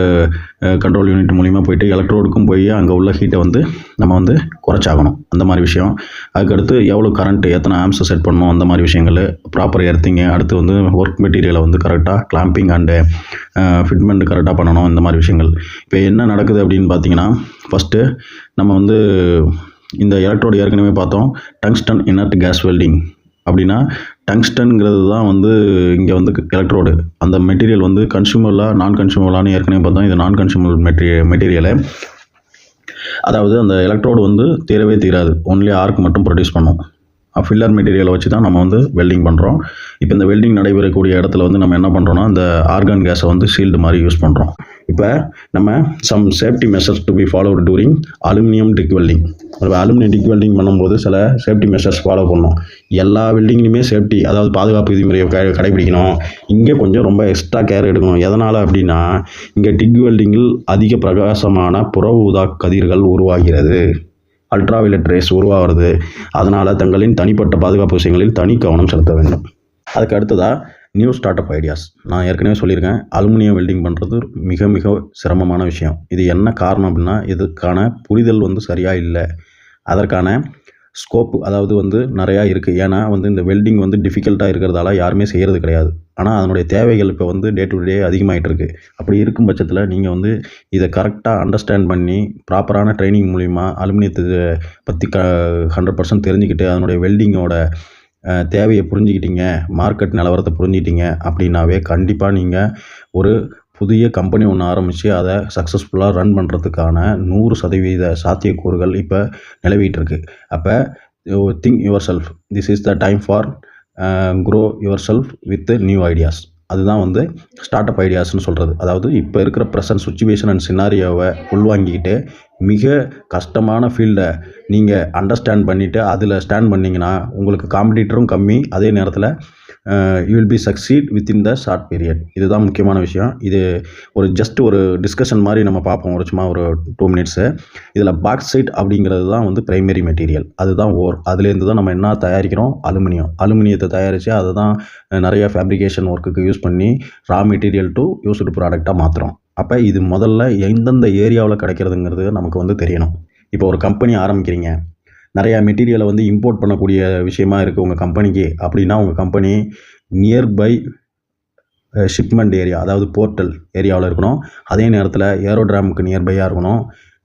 கண்ட்ரோல் யூனிட் மூலிமா போயிட்டு எலக்ட்ரோடுக்கும் போய் அங்கே உள்ள ஹீட்டை வந்து நம்ம வந்து குறைச்சாகணும். அந்த மாதிரி விஷயம். அதுக்கடுத்து எவ்வளோ கரண்ட்டு எத்தனை ஆம்ஸை செட் பண்ணணும் அந்த மாதிரி விஷயங்கள், ப்ராப்பர் எர்த்திங்கு, அடுத்து வந்து ஒர்க் மெட்டீரியலை வந்து கரெக்டாக கிளாம்பிங் அண்டு ஃபிட்மெண்ட் கரெக்டாக பண்ணணும். இந்த மாதிரி விஷயங்கள். இப்போ என்ன நடக்குது அப்படின்னு பார்த்தீங்கன்னா ஃபஸ்ட்டு நம்ம வந்து இந்த எலக்ட்ரோடு ஏற்கனவே பார்த்தோம். டங்ஸ்டன் இனர்ட் கேஸ் வெல்டிங் அப்படின்னா டங்ஸ்டன்ங்கிறது தான் வந்து இங்கே வந்து எலக்ட்ரோடு. அந்த மெட்டீரியல் வந்து கன்சூமபிளாக நான் கன்சூமபிளானு ஏற்கனவே பார்த்தோம். இது நான் கன்சூமபிள் மெட்டீரியலை, அதாவது அந்த எலக்ட்ரோடு வந்து தீரவே தீராது. ஒன்லி ஆர்க் மட்டும் ப்ரொடியூஸ் பண்ணும். ஃபில்லர் மெட்டீரியலை வச்சு தான் நம்ம வந்து வெல்டிங் பண்ணுறோம். இப்போ இந்த வெல்டிங் நடைபெறக்கூடிய இடத்துல வந்து நம்ம என்ன பண்ணுறோன்னா இந்த ஆர்கான் கேஸை வந்து ஷீல்டு மாதிரி யூஸ் பண்ணுறோம். இப்போ நம்ம some safety measures to be followed during aluminium TIG welding. Aluminium TIG welding பண்ணும்போது சில சேஃப்டி மெஷர்ஸ் ஃபாலோ பண்ணணும். எல்லா வெல்டிங்லையுமே சேஃப்டி, அதாவது பாதுகாப்பு விதிமுறையை கடைபிடிக்கணும். இங்கே கொஞ்சம் ரொம்ப எக்ஸ்ட்ரா கேர் எடுக்கணும். எதனால் அப்படின்னா இங்கே டிக் வெல்டிங்கில் அதிக பிரகாசமான புற ஊதா கதிர்கள் உருவாகிறது. அல்ட்ராவைலட் ரேஸ் உருவாகிறது. அதனால் தங்களின் தனிப்பட்ட பாதுகாப்பு விஷயங்களில் தனி கவனம் செலுத்த வேண்டும். அதுக்கு அடுத்ததாக நியூ ஸ்டார்ட் அப் ஐடியாஸ். நான் ஏற்கனவே சொல்லியிருக்கேன், அலுமினியம் வெல்டிங் பண்ணுறது மிக மிக சிரமமான விஷயம். இது என்ன காரணம் அப்படின்னா இதுக்கான புரிதல் வந்து சரியாக இல்லை. அதற்கான ஸ்கோப்பு அதாவது வந்து நிறையா இருக்குது. ஏன்னா வந்து இந்த வெல்டிங் வந்து டிஃபிகல்ட்டாக இருக்கிறதால யாருமே செய்கிறது கிடையாது. ஆனால் அதனுடைய தேவைகள் இப்போ வந்து டே டு டே அதிகமாகிட்டு இருக்குது. அப்படி இருக்கும் பட்சத்தில் நீங்கள் வந்து இதை கரெக்டாக அண்டர்ஸ்டாண்ட் பண்ணி ப்ராப்பரான ட்ரைனிங் மூலிமா அலுமினியத்தை பற்றி 100% தெரிஞ்சுக்கிட்டு அதனுடைய வெல்டிங்கோட தேவையை புரிஞ்சுக்கிட்டீங்க, மார்க்கெட் நிலவரத்தை புரிஞ்சுக்கிட்டீங்க அப்படின்னாவே கண்டிப்பாக நீங்கள் ஒரு புதிய கம்பெனி ஒன்று ஆரம்பித்து அதை சக்ஸஸ்ஃபுல்லாக ரன் பண்ணுறதுக்கான 100% சாத்தியக்கூறுகள் இப்போ நிலவிட்டு இருக்குது. அப்போ think your self, this is the time for grow your self with new ideas. அதுதான் வந்து ஸ்டார்ட் அப் ஐடியாஸ்னு சொல்கிறது. அதாவது இப்போ இருக்கிற ப்ரெசன்ட் சுச்சுவேஷன் அண்ட் சினாரியோவை உள்வாங்கிக்கிட்டு மிக கஷ்டமான ஃபீல்டை நீங்கள் அண்டர்ஸ்டாண்ட் பண்ணிவிட்டு அதில் ஸ்டாண்ட் பண்ணிங்கன்னா உங்களுக்கு காம்படிட்டரும் கம்மி, அதே நேரத்தில் you will be succeed within the short period. இதுதான் முக்கியமான விஷயம். இது ஜஸ்ட் ஒரு டிஸ்கஷன் மாதிரி நம்ம பார்ப்போம், சும்மா ஒரு 2 மினிட்ஸு. இதில் பாக்சைட் அப்படிங்கிறது தான் வந்து பிரைமரி மெட்டீரியல். அதுதான் ஓர். அதுலேருந்து தான் நம்ம என்ன தயாரிக்கிறோம், அலுமினியத்தை தயாரித்து அதை தான் நிறைய ஃபேப்ரிகேஷன் ஒர்க்குக்கு யூஸ் பண்ணி ரா மெட்டீரியல் டு யூஸ்டு ப்ராடக்டாக மாற்றுறோம். அப்போ இது முதல்ல எந்தெந்த ஏரியாவில் கிடைக்கிறதுங்கிறது நமக்கு வந்து தெரியணும். இப்போ ஒரு கம்பெனி ஆரம்பிக்கிறீங்க, நிறையா மெட்டீரியலை வந்து இம்போர்ட் பண்ணக்கூடிய விஷயமா இருக்குது உங்கள் கம்பெனிக்கு அப்படின்னா உங்கள் கம்பெனி நியர்பை ஷிப்மெண்ட் ஏரியா, அதாவது போர்ட்டல் ஏரியாவில் இருக்கணும். அதே நேரத்தில் ஏரோட்ராமுக்கு நியர்பையாக இருக்கணும்.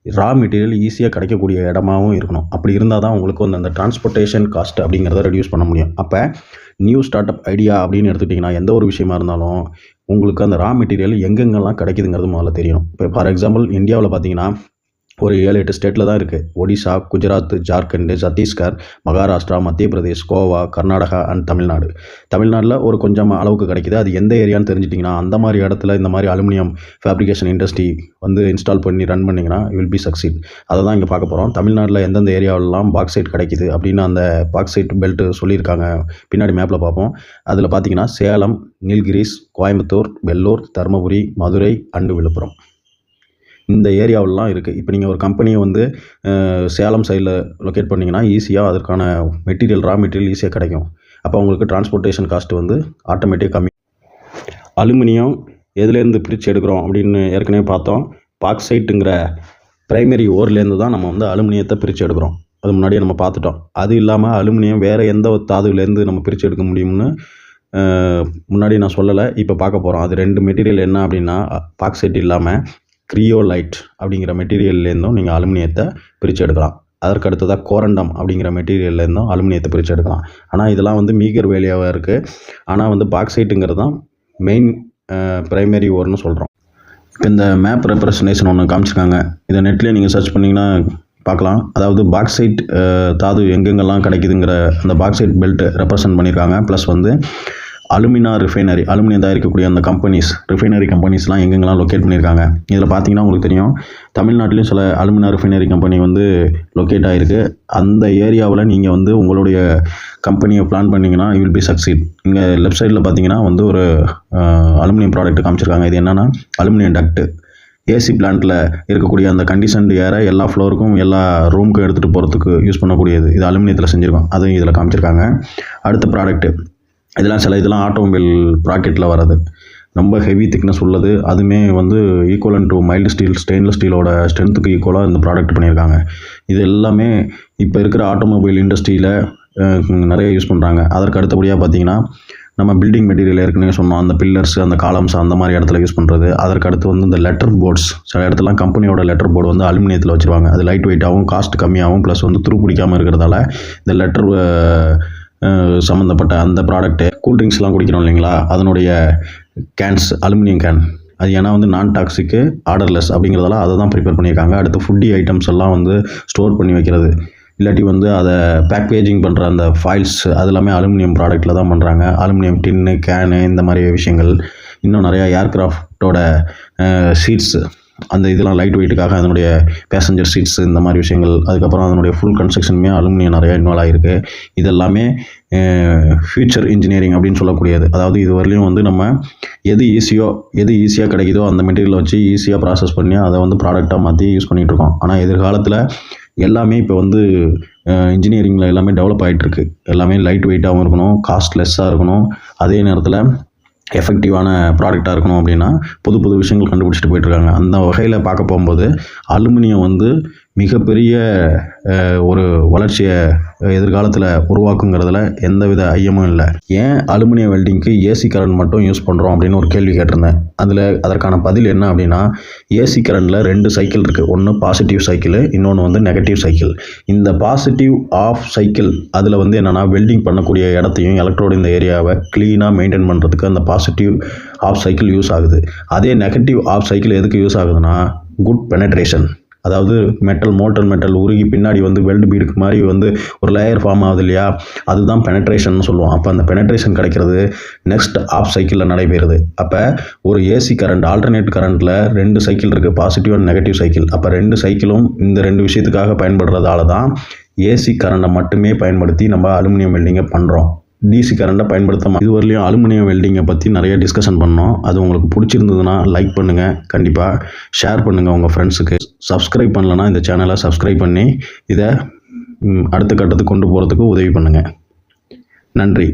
ரா மெட்டீரியல் ஈஸியாக கிடைக்கக்கூடிய இடமாவும் இருக்கணும். அப்படி இருந்தால் தான் உங்களுக்கு வந்து அந்த டிரான்ஸ்போர்ட்டேஷன் காஸ்ட் அப்படிங்கிறத ரெடியூஸ் பண்ண முடியும். அப்போ நியூ ஸ்டார்ட் அப் ஐடியா அப்படின்னு எடுத்துக்கிட்டிங்கன்னா எந்த ஒரு விஷயமா இருந்தாலும் உங்களுக்கு அந்த ரா மெட்டீரியல் எங்கெங்கெல்லாம் கிடைக்குதுங்கிறது முதல்ல தெரியணும். இப்போ ஃபார் எக்ஸாம்பிள் இந்தியாவில் பார்த்தீங்கன்னா ஒரு 7-8 ஸ்டேட்டில் தான் இருக்குது. ஒடிசா, குஜராத், ஜார்க்கண்ட், சத்தீஸ்கர், மகாராஷ்டிரா, மத்திய பிரதேஷ், கோவா, கர்நாடகா அண்ட் தமிழ்நாடு. தமிழ்நாட்டில் ஒரு கொஞ்சம் அளவுக்கு கிடைக்குது. அது எந்த ஏரியான்னு தெரிஞ்சிட்டிங்கன்னா அந்த மாதிரி இடத்துல இந்த மாதிரி அலுமினியம் ஃபேப்ரிகேஷன் இண்டஸ்ட்ரி வந்து இன்ஸ்டால் பண்ணி ரன் பண்ணிங்கன்னா யூ வில் பி சக்சீட். அதை தான் இங்கே பார்க்க போகிறோம். தமிழ்நாட்டில் எந்தெந்த ஏரியாவிலலாம் பாக்சைட் கிடைக்குது அப்படின்னு அந்த பாக்சைட் பெல்ட்டு சொல்லியிருக்காங்க. பின்னாடி மேப்பில் பார்ப்போம். அதில் பார்த்தீங்கன்னா சேலம், நீல்கிரிஸ், கோயம்புத்தூர், வெள்ளூர், தருமபுரி, மதுரை அண்டு விழுப்புரம் இந்த ஏரியாவிலலாம் இருக்குது. இப்போ நீங்கள் ஒரு கம்பெனியை வந்து சேலம் சைடில் லொக்கேட் பண்ணிங்கன்னா ஈஸியாக அதற்கான மெட்டீரியல் ரா மெட்டீரியல் ஈஸியாக கிடைக்கும். அப்போ உங்களுக்கு டிரான்ஸ்போர்ட்டேஷன் காஸ்ட்டு வந்து ஆட்டோமேட்டிக்காக கம்மி. அலுமினியம் எதுலேருந்து பிரித்து எடுக்கிறோம் அப்படின்னு ஏற்கனவே பார்த்தோம். பாக்சைட்டுங்கிற பிரைமரி ஓர்லேருந்து தான் நம்ம வந்து அலுமினியத்தை பிரித்து எடுக்கிறோம். அது முன்னாடியே நம்ம பார்த்துட்டோம். அது இல்லாமல் அலுமினியம் வேறு எந்த தாதுலேருந்து நம்ம பிரித்து எடுக்க முடியும்னு முன்னாடி நான் சொல்லலை, இப்போ பார்க்க போகிறோம். அது 2 மெட்டீரியல் என்ன அப்படின்னா பாக்சைட் இல்லாமல் கிரியோலைட் அப்படிங்கிற மெட்டீரியல்லேருந்தும் நீங்கள் அலுமினியத்தை பிரித்து எடுக்கலாம். அதற்கு அடுத்ததாக கோரண்டம் அப்படிங்கிற மெட்டீரியல்லேருந்தும் அலுமினியத்தை பிரித்து எடுக்கலாம். ஆனால் இதெல்லாம் வந்து மீகர் வேலையாக இருக்குது. ஆனால் வந்து பாக்சைட்டுங்கிறது தான் மெயின் பிரைமரி ஓர்னு சொல்கிறோம். இப்போ இந்த மேப் ரெப்ரசன்டேஷன் ஒன்று காமிச்சிருக்காங்க. இதை நெட்லேயே நீங்கள் சர்ச் பண்ணிங்கன்னா பார்க்கலாம். அதாவது பாக்சைட் தாது எங்கெங்கெல்லாம் கிடைக்குதுங்கிற அந்த பாக்சைட் பெல்ட் ரெப்ரசன்ட் பண்ணியிருக்காங்க. ப்ளஸ் வந்து அலுமினா ரிஃபைனரி, அலுமினியம் தயாரிக்கக்கூடிய அந்த ரிஃபைனரி கம்பெனிஸ்லாம் எங்கெங்கெல்லாம் லொக்கேட் பண்ணியிருக்காங்க. இதில் பார்த்தீங்கன்னா உங்களுக்கு தெரியும், தமிழ்நாட்டிலையும் சில அலுமினா ரிஃபைனரி கம்பெனி வந்து லொக்கேட் ஆகிருக்கு. அந்த ஏரியாவில் நீங்கள் வந்து உங்களுடைய கம்பெனியை பிளான் பண்ணிங்கன்னா யூ வில் பி சக்சீட். இங்கே லெஃப்ட் சைடில் பார்த்தீங்கன்னா வந்து ஒரு அலுமினியம் ப்ராடக்ட் காமிச்சிருக்காங்க. இது என்னென்னா அலுமினியம் டக்ட்டு. ஏசி பிளான்ட்டில் இருக்கக்கூடிய அந்த கண்டிஷன்டு ஏரை எல்லா ஃப்ளோருக்கும் எல்லா ரூமுக்கும் எடுத்துகிட்டு போகிறதுக்கு யூஸ் பண்ணக்கூடியது. இது அலுமினியத்தில் செஞ்சுருக்கோம், அதையும் இதில் காமிச்சிருக்காங்க. அடுத்த ப்ராடக்ட்டு இதெல்லாம் ஆட்டோமொபைல் ப்ராக்கெட்டில் வர்றது, ரொம்ப ஹெவி திக்னஸ் உள்ளது. அதுவுமே வந்து ஈக்குவலன் டு மைல்டு ஸ்டீல், ஸ்டெயின்லெஸ் ஸ்டீலோட ஸ்ட்ரென்த்துக்கு ஈக்குவலாக இந்த ப்ராடக்ட் பண்ணியிருக்காங்க. இது எல்லாமே இப்போ இருக்கிற ஆட்டோமொபைல் இண்டஸ்ட்ரியில் நிறைய யூஸ் பண்ணுறாங்க. அதற்கு அடுத்தபடியாக பார்த்தீங்கன்னா நம்ம பில்டிங் மெட்டீரியல் ஏற்கனவே சொன்னோம், அந்த பில்லர்ஸ், அந்த காலம்ஸ், அந்த மாதிரி இடத்துல யூஸ் பண்ணுறது. அதற்கு அடுத்து வந்து இந்த லெட்டர் போர்ட்ஸ், சில இடத்துலாம் கம்பெனியோட லெட்டர் போர்டு வந்து அலுமினியத்தில் வச்சுருவாங்க. அது லைட் வெயிட்டாகவும் காஸ்ட் கம்மியாகவும் ப்ளஸ் வந்து துரு பிடிக்காமல் இருக்கிறதால இந்த லெட்டர் சம்மந்தப்பட்ட அந்த ப்ராடக்ட்டு. கூல்ட்ரிங்க்ஸ்லாம் குடிக்கிறோம் இல்லைங்களா, அதனுடைய கேன்ஸ் அலுமினியம் கேன். அது ஏன்னா வந்து நான் டாக்ஸிக்கு, ஆர்டர்லெஸ் அப்படிங்கிறதால அதை தான் ப்ரிப்பேர் பண்ணியிருக்காங்க. அடுத்து ஃபுட்டி ஐட்டம்ஸ் எல்லாம் வந்து ஸ்டோர் பண்ணி வைக்கிறது, இல்லாட்டி வந்து அதை பேக்கேஜிங் பண்ணுற அந்த ஃபாயில்ஸ், அது எல்லாமே அலுமினியம் ப்ராடக்ட்டில் தான் பண்ணுறாங்க. அலுமினியம் டின்னு, கேனு, இந்த மாதிரி விஷயங்கள். இன்னும் நிறையா ஏர்க்ராஃப்டோட சீட்ஸு, அந்த இதெல்லாம் லைட் வெயிட்டுக்காக அதனுடைய பேசஞ்சர் சீட்ஸ், இந்த மாதிரி விஷயங்கள். அதுக்கப்புறம் அதனுடைய ஃபுல் கன்ஸ்ட்ரக்ஷனுமே அலுமினியம் நிறையா இன்வால்வ் ஆகிருக்கு. இதெல்லாமே ஃபியூச்சர் இன்ஜினியரிங் அப்படின்னு சொல்லக்கூடியது. அதாவது இது வரலையும் வந்து நம்ம எது ஈஸியாக கிடைக்குதோ அந்த மெட்டீரியலை வச்சு ஈஸியாக ப்ராசஸ் பண்ணி அதை வந்து ப்ராடக்டாக மாற்றி யூஸ் பண்ணிகிட்ருக்கோம். ஆனால் எதிர்காலத்தில் எல்லாமே இப்போ வந்து இன்ஜினியரிங்கில் எல்லாமே டெவலப் ஆகிட்டுருக்கு. எல்லாமே லைட் வெயிட்டாகவும் இருக்கணும், காஸ்ட் லெஸ்ஸாக இருக்கணும், அதே நேரத்தில் எஃபெக்டிவான ப்ராடக்டாக இருக்கணும். அப்படின்னா புது விஷயங்கள் கண்டுபிடிச்சிட்டு போயிட்டுருக்காங்க. அந்த வகையில் பார்க்க போகும்போது அலுமினியம் வந்து மிகப்பெரிய ஒரு வளர்ச்சியை எதிர்காலத்தில் உருவாக்குங்கிறதுல எந்தவித ஐயமும் இல்லை. ஏன் அலுமினியம் வெல்டிங்க்கு ஏசி கரண்ட் மட்டும் யூஸ் பண்ணுறோம் அப்படின்னு ஒரு கேள்வி கேட்டிருந்தேன். அதற்கான பதில் என்ன அப்படின்னா, ஏசி கரண்டில் 2 சைக்கிள் இருக்குது. ஒன்று பாசிட்டிவ் சைக்கிள், இன்னொன்று வந்து நெகட்டிவ் சைக்கிள். இந்த பாசிட்டிவ் ஆஃப் சைக்கிள் அதில் வந்து என்னென்னா வெல்டிங் பண்ணக்கூடிய இடத்தையும் எலக்ட்ரோடு இந்த ஏரியாவை க்ளீனாக மெயின்டைன் பண்ணுறதுக்கு அந்த பாசிட்டிவ் ஆஃப் சைக்கிள் யூஸ் ஆகுது. அதே நெகட்டிவ் ஆஃப் சைக்கிள் எதுக்கு யூஸ் ஆகுதுன்னா குட் பெனட்ரேஷன். அதாவது மோல்டன் மெட்டல் உருகி பின்னாடி வந்து வெல்டு பீடுக்கு மாதிரி வந்து ஒரு லேயர் ஃபார்ம் ஆகுது இல்லையா, அதுதான் பெனட்ரேஷன் சொல்லுவோம். அப்போ அந்த பெனட்ரேஷன் கிடைக்கிறது நெக்ஸ்ட் ஆஃப் சைக்கிளில் நடைபெறுது. அப்போ ஒரு ஏசி கரண்ட், ஆல்டர்னேட் கரண்ட்டில் 2 சைக்கிள் இருக்குது, பாசிட்டிவ் அண்ட் நெகட்டிவ் சைக்கிள். அப்போ 2 சைக்கிளும் இந்த 2 விஷயத்துக்காக பயன்படுறதால தான் ஏசி கரண்டை மட்டுமே பயன்படுத்தி நம்ம அலுமினியம் வெல்டிங்கை பண்ணுறோம். டிசி கரண்ட்டை பயன்படுத்த. இதுவரையிலையும் அலுமினியம் வெல்டிங்கை பற்றி நிறைய டிஸ்கஷன் பண்ணோம். அது உங்களுக்கு பிடிச்சிருந்ததுன்னா லைக் பண்ணுங்கள், கண்டிப்பாக ஷேர் பண்ணுங்கள் உங்கள் ஃப்ரெண்ட்ஸுக்கு. சப்ஸ்கிரைப் பண்ணலன்னா இந்த சேனலை சப்ஸ்கிரைப் பண்ணி இதை அடுத்த கட்டத்துக்கு கொண்டு போகிறதுக்கு உதவி பண்ணுங்கள். நன்றி.